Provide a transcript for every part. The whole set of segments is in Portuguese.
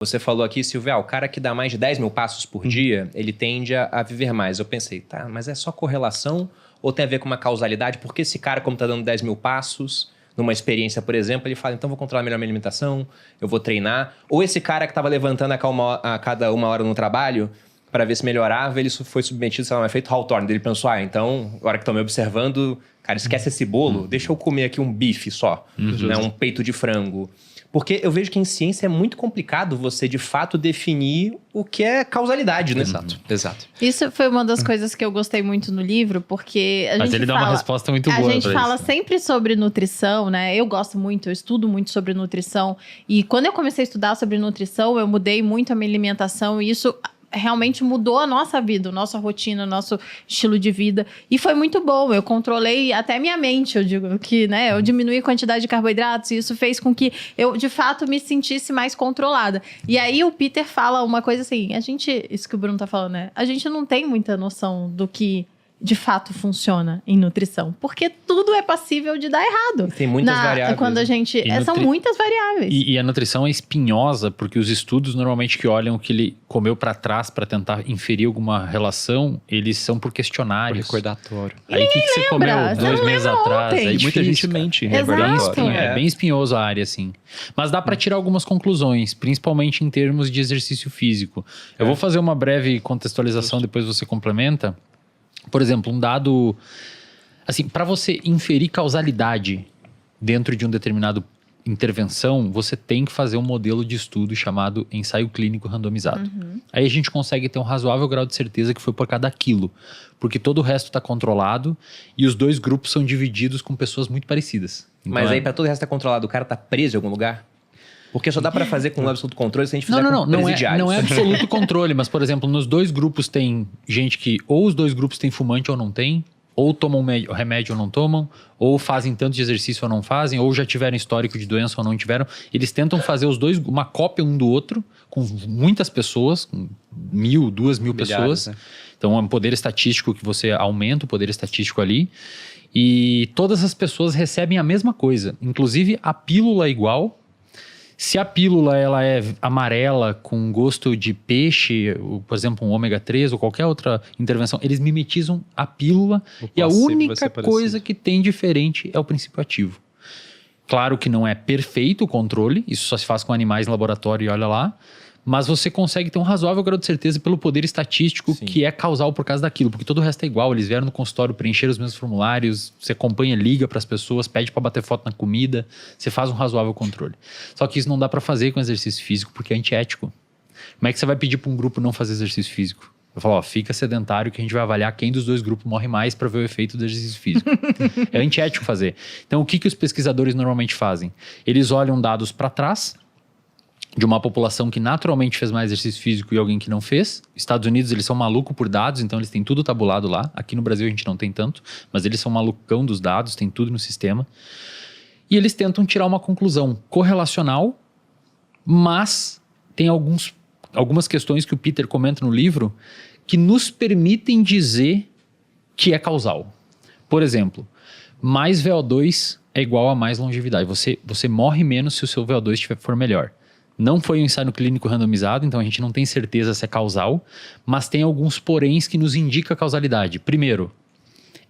Você falou aqui, Silvia, o cara que dá mais de 10 mil passos por dia, ele tende a viver mais. Eu pensei, tá, mas é só correlação ou tem a ver com uma causalidade? Porque esse cara, como tá dando 10 mil passos, numa experiência, por exemplo, ele fala, então vou controlar melhor minha alimentação, eu vou treinar. Ou esse cara que tava levantando a cada 1 hora no trabalho, para ver se melhorava, ele foi submetido, sei lá, um efeito Hawthorne. Ele pensou, então, agora que estão me observando, cara, esquece esse bolo, deixa eu comer aqui um bife só, né, um peito de frango. Porque eu vejo que em ciência é muito complicado você, de fato, definir o que é causalidade, né? Exato. Isso foi uma das coisas que eu gostei muito no livro, porque Mas ele dá uma resposta muito boa. A gente fala sempre sobre nutrição, né? Eu gosto muito, eu estudo muito sobre nutrição. E quando eu comecei a estudar sobre nutrição, eu mudei muito a minha alimentação. E isso realmente mudou a nossa vida, a nossa rotina, o nosso estilo de vida. E foi muito bom. Eu controlei até minha mente, eu digo que, né? Eu diminuí a quantidade de carboidratos e isso fez com que eu, de fato, me sentisse mais controlada. E aí o Peter fala uma coisa assim, isso que o Bruno tá falando, né? A gente não tem muita noção do que de fato funciona em nutrição. Porque tudo é passível de dar errado. E tem muitas variáveis. Quando a gente... São muitas variáveis. E a nutrição é espinhosa, porque os estudos normalmente que olham o que ele comeu para trás para tentar inferir alguma relação, eles são por questionários. Recordatório. Aí o que você comeu 2 meses atrás? Aí Muita gente mente. É bem espinhoso a área, assim. Mas dá para tirar algumas conclusões, principalmente em termos de exercício físico. Eu vou fazer uma breve contextualização, depois você complementa. Por exemplo, um dado... Assim, para você inferir causalidade dentro de um determinado intervenção, você tem que fazer um modelo de estudo chamado ensaio clínico randomizado. Aí a gente consegue ter um razoável grau de certeza que foi por cada quilo, porque todo o resto está controlado e os 2 grupos são divididos com pessoas muito parecidas. Então, mas aí, para todo o resto estar controlado, o cara tá preso em algum lugar? Porque só dá para fazer com absoluto controle se a gente fizer com presidiários. Não é absoluto controle, mas, por exemplo, nos 2 grupos tem gente que ou os 2 grupos têm fumante ou não tem, ou tomam remédio ou não tomam, ou fazem tanto de exercício ou não fazem, ou já tiveram histórico de doença ou não tiveram. Eles tentam fazer os 2, uma cópia um do outro, com muitas pessoas, com 1.000, 2.000 pessoas. Né? Então é um poder estatístico que você aumenta o poder estatístico ali. E todas as pessoas recebem a mesma coisa, inclusive a pílula é igual. Se a pílula ela é amarela com gosto de peixe, por exemplo, um ômega 3 ou qualquer outra intervenção, eles mimetizam a pílula e a única coisa que tem diferente é o princípio ativo. Claro que não é perfeito o controle, isso só se faz com animais em laboratório e olha lá, mas você consegue ter um razoável grau de certeza pelo poder estatístico que é causal por causa daquilo, porque todo o resto é igual, eles vieram no consultório preencher os mesmos formulários, você acompanha, liga para as pessoas, pede para bater foto na comida, você faz um razoável controle. Só que isso não dá para fazer com exercício físico porque é antiético. Como é que você vai pedir para um grupo não fazer exercício físico? Eu falo, fica sedentário que a gente vai avaliar quem dos 2 grupos morre mais para ver o efeito do exercício físico. É antiético fazer. Então o que os pesquisadores normalmente fazem? Eles olham dados para trás, de uma população que naturalmente fez mais exercício físico e alguém que não fez. Estados Unidos, eles são malucos por dados, então eles têm tudo tabulado lá. Aqui no Brasil a gente não tem tanto, mas eles são malucão dos dados, tem tudo no sistema. E eles tentam tirar uma conclusão correlacional, mas tem algumas questões que o Peter comenta no livro que nos permitem dizer que é causal. Por exemplo, mais VO2 é igual a mais longevidade. Você morre menos se o seu VO2 for melhor. Não foi um ensaio clínico randomizado, então a gente não tem certeza se é causal, mas tem alguns poréns que nos indicam a causalidade. Primeiro,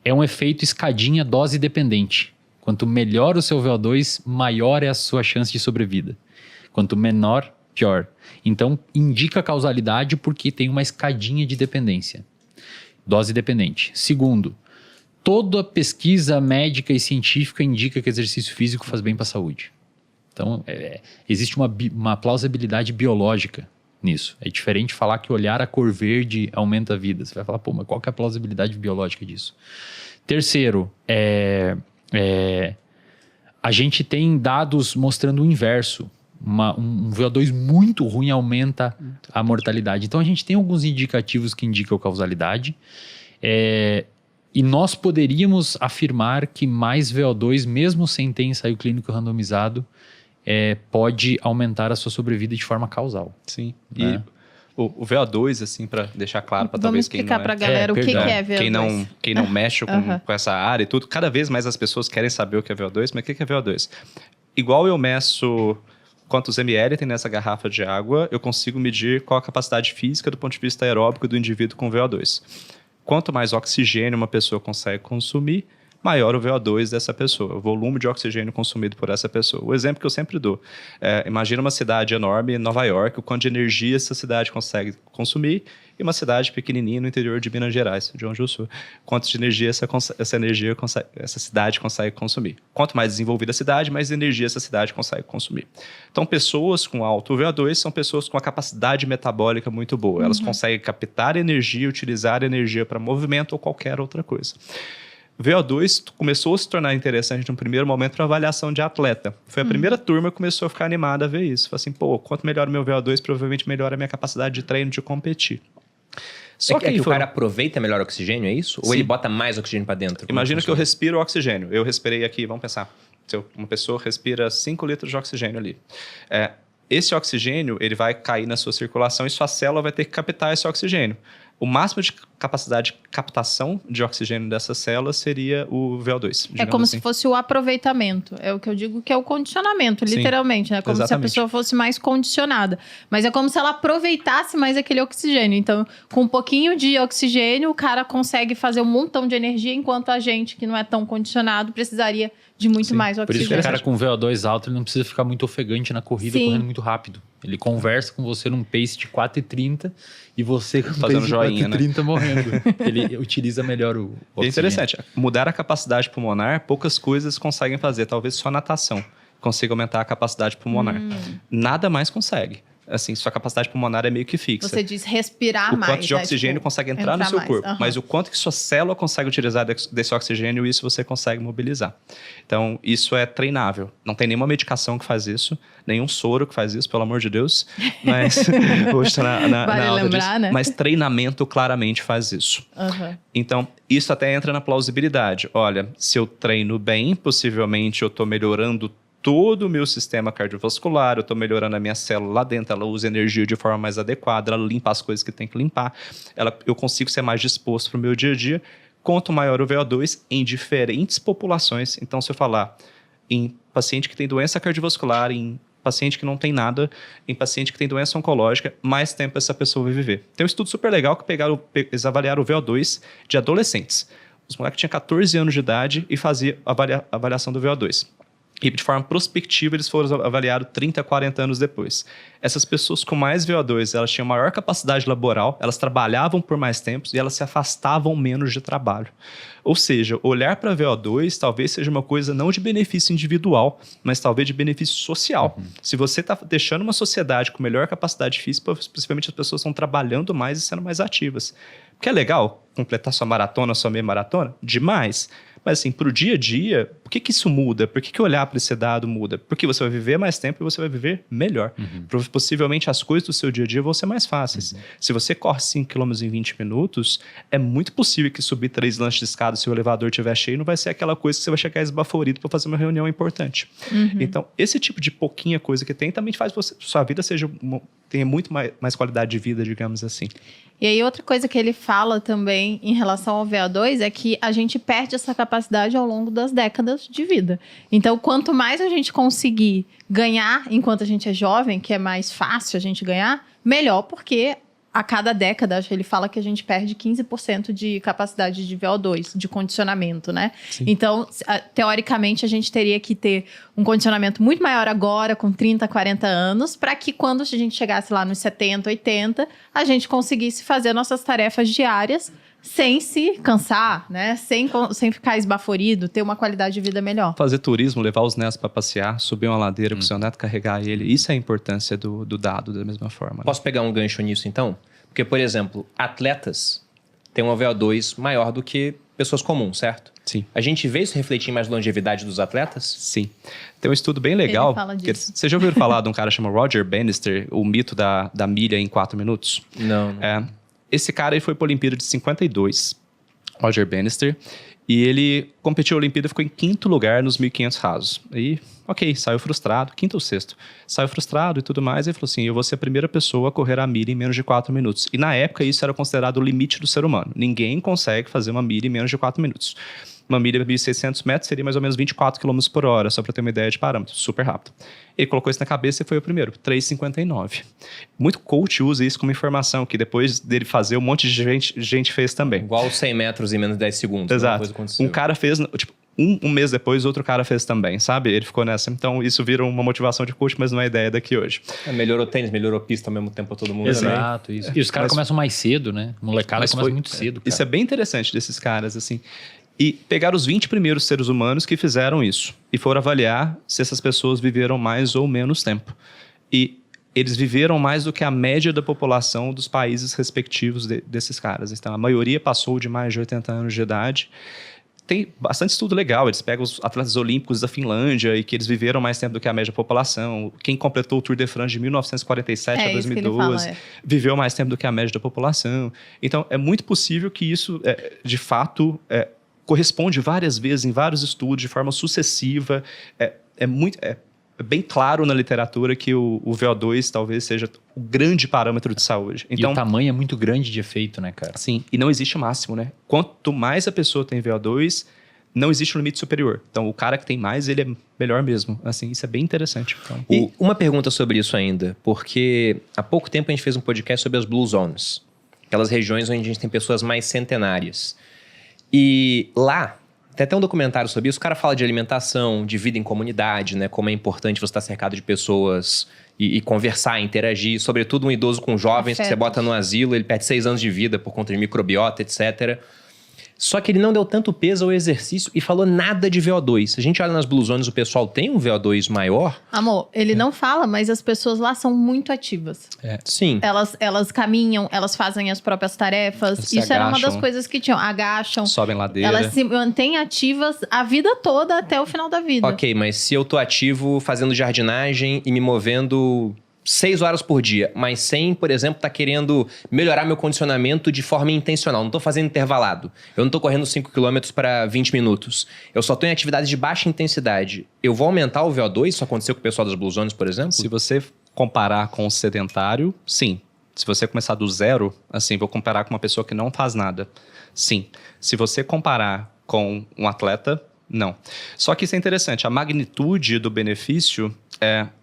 é um efeito escadinha dose dependente. Quanto melhor o seu VO2, maior é a sua chance de sobrevida. Quanto menor, pior. Então, indica causalidade porque tem uma escadinha de dependência. Dose dependente. Segundo, toda pesquisa médica e científica indica que exercício físico faz bem para a saúde. Então, existe uma plausibilidade biológica nisso. É diferente falar que olhar a cor verde aumenta a vida. Você vai falar, mas qual que é a plausibilidade biológica disso? Terceiro, a gente tem dados mostrando o inverso. Um VO2 muito ruim aumenta a mortalidade. Então, a gente tem alguns indicativos que indicam causalidade. E nós poderíamos afirmar que mais VO2, mesmo sem ter ensaio clínico randomizado, pode aumentar a sua sobrevida de forma causal. Sim. Né? E o VO2, assim, para deixar claro para talvez quem não... Vamos explicar para a galera o que é VO2. Quem não mexe com essa área e tudo, cada vez mais as pessoas querem saber o que é VO2, mas o que é VO2? Igual eu meço quantos ml tem nessa garrafa de água, eu consigo medir qual a capacidade física do ponto de vista aeróbico do indivíduo com VO2. Quanto mais oxigênio uma pessoa consegue consumir, maior o VO2 dessa pessoa, o volume de oxigênio consumido por essa pessoa. O exemplo que eu sempre dou, imagina uma cidade enorme, Nova York, o quanto de energia essa cidade consegue consumir, e uma cidade pequenininha no interior de Minas Gerais, de onde eu sou. Quanto de energia essa cidade consegue consumir. Quanto mais desenvolvida a cidade, mais energia essa cidade consegue consumir. Então, pessoas com alto VO2 são pessoas com uma capacidade metabólica muito boa. Elas conseguem captar energia, utilizar energia para movimento ou qualquer outra coisa. VO2 começou a se tornar interessante no primeiro momento para avaliação de atleta. Foi a primeira turma que começou a ficar animada a ver isso. Falei assim, quanto melhor o meu VO2, provavelmente melhora a minha capacidade de treino, de competir. Só que o cara aproveita melhor oxigênio, é isso? Sim. Ou ele bota mais oxigênio para dentro? Imagina que eu respiro oxigênio. Eu respirei aqui, vamos pensar. Uma pessoa respira 5 litros de oxigênio ali. Esse oxigênio, ele vai cair na sua circulação e sua célula vai ter que captar esse oxigênio. O máximo de capacidade de captação de oxigênio dessas células seria o VO2. É como se fosse o aproveitamento. É o que eu digo que é o condicionamento, literalmente. É como exatamente. se a pessoa fosse mais condicionada. Mas é como se ela aproveitasse mais aquele oxigênio. Então, com um pouquinho de oxigênio, o cara consegue fazer um montão de energia, enquanto a gente, que não é tão condicionado, precisaria de muito mais oxigênio. Por isso que o cara com VO2 alto, ele não precisa ficar muito ofegante na corrida, correndo muito rápido. Ele conversa com você num pace de 4,30 e você com fazendo joinha, 4,30 morrendo. Ele utiliza melhor o oxigênio. É interessante. Mudar a capacidade pulmonar, poucas coisas conseguem fazer. Talvez só natação consiga aumentar a capacidade pulmonar. Nada mais consegue. Assim, sua capacidade pulmonar é meio que fixa. Você diz respirar mais. O quanto de oxigênio consegue entrar no seu corpo. Mas o quanto que sua célula consegue utilizar desse oxigênio, isso você consegue mobilizar. Então, isso é treinável. Não tem nenhuma medicação que faz isso, nenhum soro que faz isso, pelo amor de Deus. Mas, hoje está na aula disso. Né? Mas treinamento claramente faz isso. Então, isso até entra na plausibilidade. Olha, se eu treino bem, possivelmente eu estou melhorando todo o meu sistema cardiovascular, eu estou melhorando a minha célula lá dentro, ela usa energia de forma mais adequada, ela limpa as coisas que tem que limpar, eu consigo ser mais disposto para o meu dia a dia. Quanto maior o VO2 em diferentes populações, então se eu falar em paciente que tem doença cardiovascular, em paciente que não tem nada, em paciente que tem doença oncológica, mais tempo essa pessoa vai viver. Tem um estudo super legal que eles avaliaram o VO2 de adolescentes. Os moleques tinham 14 anos de idade e faziam a avaliação do VO2. E de forma prospectiva, eles foram avaliados 30, 40 anos depois. Essas pessoas com mais VO2, elas tinham maior capacidade laboral, elas trabalhavam por mais tempo e elas se afastavam menos de trabalho. Ou seja, olhar para VO2 talvez seja uma coisa não de benefício individual, mas talvez de benefício social. Se você está deixando uma sociedade com melhor capacidade física, possivelmente as pessoas estão trabalhando mais e sendo mais ativas. Porque é legal completar sua maratona, sua meia maratona? Demais. Mas assim, para o dia a dia, por que isso muda? Por que olhar para esse dado muda? Porque você vai viver mais tempo e você vai viver melhor. Possivelmente as coisas do seu dia a dia vão ser mais fáceis. Se você corre 5 km em 20 minutos, é muito possível que subir 3 lances de escada, se o elevador estiver cheio, não vai ser aquela coisa que você vai chegar esbaforido para fazer uma reunião importante. Então, esse tipo de pouquinha coisa que tem também faz sua vida tenha muito mais qualidade de vida, digamos assim. E aí, outra coisa que ele fala também em relação ao VO2 é que a gente perde essa capacidade ao longo das décadas de vida. Então, quanto mais a gente conseguir ganhar enquanto a gente é jovem, que é mais fácil a gente ganhar, melhor, porque a cada década, acho que ele fala que a gente perde 15% de capacidade de VO2, de condicionamento, né? Sim. Então, teoricamente, a gente teria que ter um condicionamento muito maior agora, com 30, 40 anos, para que quando a gente chegasse lá nos 70, 80, a gente conseguisse fazer nossas tarefas diárias sem se cansar, né? Sem ficar esbaforido, ter uma qualidade de vida melhor. Fazer turismo, levar os netos para passear, subir uma ladeira com o seu neto, carregar ele. Isso é a importância do dado da mesma forma. Posso pegar um gancho nisso, então? Porque, por exemplo, atletas têm um VO2 maior do que pessoas comuns, certo? Sim. A gente vê isso refletir mais longevidade dos atletas? Sim. Tem um estudo bem legal. Ele fala disso. Você já ouviu falar de um cara chamado Roger Bannister, o mito da milha em 4 minutos? Não. Esse cara ele foi para a Olimpíada de 52, Roger Bannister, e ele competiu a Olimpíada e ficou em 5º lugar nos 1.500 rasos. E, ok, saiu frustrado, 5º ou 6º. Saiu frustrado e tudo mais, e falou assim, eu vou ser a primeira pessoa a correr a milha em menos de 4 minutos. E na época isso era considerado o limite do ser humano. Ninguém consegue fazer uma milha em menos de 4 minutos. uma milha de 1.600 metros seria mais ou menos 24 km por hora, só para ter uma ideia de parâmetro, super rápido. Ele colocou isso na cabeça e foi o primeiro, 3,59. Muito coach usa isso como informação, que depois dele fazer, um monte de gente fez também. Igual os 100 metros em menos de 10 segundos. Exato. Um cara fez, tipo, um mês depois, outro cara fez também, sabe? Ele ficou nessa. Então, isso vira uma motivação de coach, mas não é a ideia daqui hoje. Melhorou tênis, melhorou pista ao mesmo tempo pra todo mundo. Exato, isso. E os caras começam mais cedo, né? Molecada começa muito cedo, cara. Isso é bem interessante desses caras, assim. E pegaram os 20 primeiros seres humanos que fizeram isso. E foram avaliar se essas pessoas viveram mais ou menos tempo. E eles viveram mais do que a média da população dos países respectivos desses caras. Então, a maioria passou de mais de 80 anos de idade. Tem bastante estudo legal, eles pegam os atletas olímpicos da Finlândia e que eles viveram mais tempo do que a média da população. Quem completou o Tour de France de 1947 a 2012 viveu mais tempo do que a média da população. Então, é muito possível que isso, de fato, corresponde várias vezes em vários estudos, de forma sucessiva. É bem claro na literatura que o VO2 talvez seja o grande parâmetro de saúde. Então, e o tamanho é muito grande de efeito, né, cara? Sim, e não existe o máximo, né? Quanto mais a pessoa tem VO2, não existe um limite superior. Então, o cara que tem mais, ele é melhor mesmo. Assim, isso é bem interessante. Então, e uma pergunta sobre isso ainda, porque há pouco tempo a gente fez um podcast sobre as Blue Zones, aquelas regiões onde a gente tem pessoas mais centenárias. E lá, tem até um documentário sobre isso, o cara fala de alimentação, de vida em comunidade, né? Como é importante você estar cercado de pessoas e conversar, interagir. Sobretudo um idoso com jovens que você bota no asilo, ele perde 6 anos de vida por conta de microbiota, etc. Só que ele não deu tanto peso ao exercício e falou nada de VO2. A gente olha nas Blue Zones, o pessoal tem um VO2 maior? Amor, ele não fala, mas as pessoas lá são muito ativas. Sim. Elas caminham, elas fazem as próprias tarefas. Isso era uma das coisas que tinham. Agacham. Sobem ladeira. Elas se mantêm ativas a vida toda até o final da vida. Ok, mas se eu tô ativo fazendo jardinagem e me movendo 6 horas por dia, mas sem, por exemplo, tá querendo melhorar meu condicionamento de forma intencional. Não tô fazendo intervalado. Eu não tô correndo 5 km para 20 minutos. Eu só tô em atividades de baixa intensidade. Eu vou aumentar o VO2? Isso aconteceu com o pessoal das Blue Zones, por exemplo? Se você comparar com o sedentário, sim. Se você começar do zero, assim, vou comparar com uma pessoa que não faz nada. Sim. Se você comparar com um atleta, não. Só que isso é interessante. A magnitude do benefício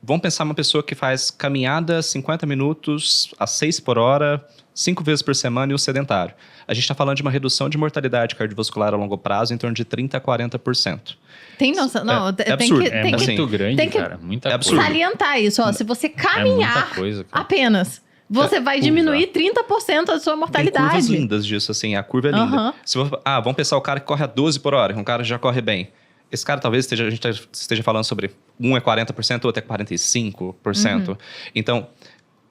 vamos pensar uma pessoa que faz caminhada 50 minutos a 6 por hora, 5 vezes por semana e o sedentário. A gente está falando de uma redução de mortalidade cardiovascular a longo prazo em torno de 30% a 40%. Tem noção? Não, é absurdo. Tem muito grande, tem que cara. Muita coisa. Salientar isso. Ó, se você caminhar apenas, você vai diminuir 30% da sua mortalidade. Tem curvas lindas disso, assim. A curva é linda. Vamos pensar o cara que corre a 12 por hora. Um cara que já corre bem. Esse cara talvez a gente esteja falando sobre um é 40%, outro é 45%. Então,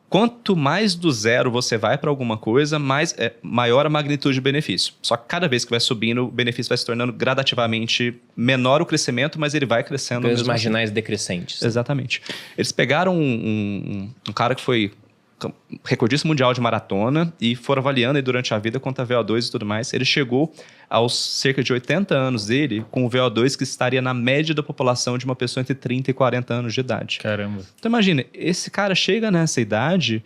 quanto mais do zero você vai para alguma coisa, maior a magnitude de benefício. Só que cada vez que vai subindo, o benefício vai se tornando gradativamente menor o crescimento, mas ele vai crescendo. Ganhos marginais decrescentes. Exatamente. Eles pegaram um cara que foi recordista mundial de maratona e foram avaliando aí durante a vida quanto a VO2 e tudo mais. Ele chegou aos cerca de 80 anos dele com o VO2 que estaria na média da população de uma pessoa entre 30 e 40 anos de idade. Caramba. Então imagina, esse cara chega nessa idade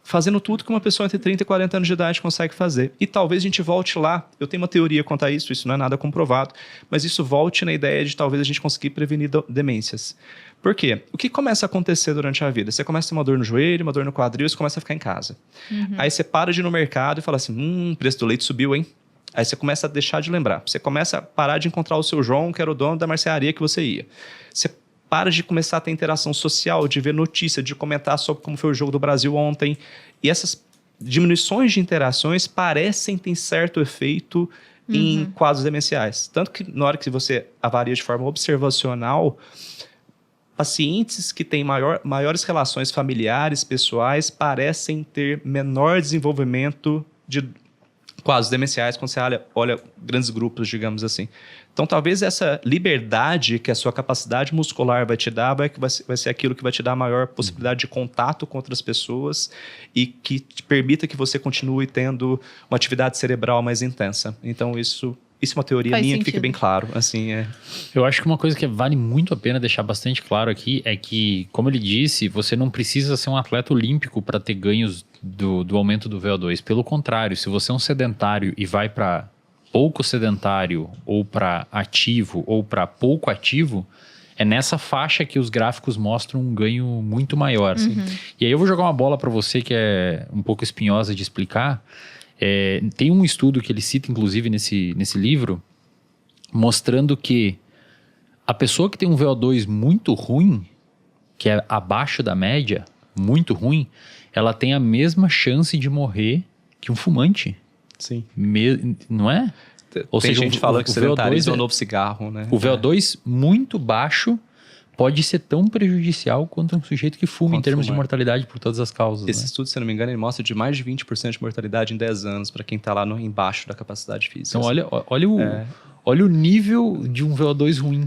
fazendo tudo que uma pessoa entre 30 e 40 anos de idade consegue fazer. E talvez a gente volte lá. Eu tenho uma teoria quanto a isso não é nada comprovado, mas isso volte na ideia de talvez a gente conseguir prevenir demências. Por quê? O que começa a acontecer durante a vida? Você começa a ter uma dor no joelho, uma dor no quadril, você começa a ficar em casa. Aí você para de ir no mercado e fala assim, o preço do leite subiu, hein? Aí você começa a deixar de lembrar. Você começa a parar de encontrar o seu João, que era o dono da mercearia que você ia. Você para de começar a ter interação social, de ver notícia, de comentar sobre como foi o jogo do Brasil ontem. E essas diminuições de interações parecem ter certo efeito em quadros demenciais. Tanto que na hora que você avalia de forma observacional, pacientes que têm maiores relações familiares, pessoais, parecem ter menor desenvolvimento de quadros demenciais quando você olha grandes grupos, digamos assim. Então, talvez essa liberdade que a sua capacidade muscular vai te dar vai ser aquilo que vai te dar a maior possibilidade de contato com outras pessoas e que te permita que você continue tendo uma atividade cerebral mais intensa. Então, isso é uma teoria minha que fica bem claro. Assim, Eu acho que uma coisa que vale muito a pena deixar bastante claro aqui é que, como ele disse, você não precisa ser um atleta olímpico para ter ganhos do aumento do VO2. Pelo contrário, se você é um sedentário e vai para pouco sedentário, ou para ativo, ou para pouco ativo, é nessa faixa que os gráficos mostram um ganho muito maior. E aí eu vou jogar uma bola para você que é um pouco espinhosa de explicar. Tem um estudo que ele cita, inclusive, nesse livro, mostrando que a pessoa que tem um VO2 muito ruim, que é abaixo da média, muito ruim, ela tem a mesma chance de morrer que um fumante. Sim. Não é? Ou Tem seja, gente falando que o sedentarismo é VO2 o novo cigarro, né? O VO2 muito baixo pode ser tão prejudicial quanto um sujeito que fuma em termos de mortalidade por todas as causas. Esse né? estudo, se eu não me engano, ele mostra de mais de 20% de mortalidade em 10 anos para quem está lá embaixo da capacidade física. Então, olha o nível de um VO2 ruim.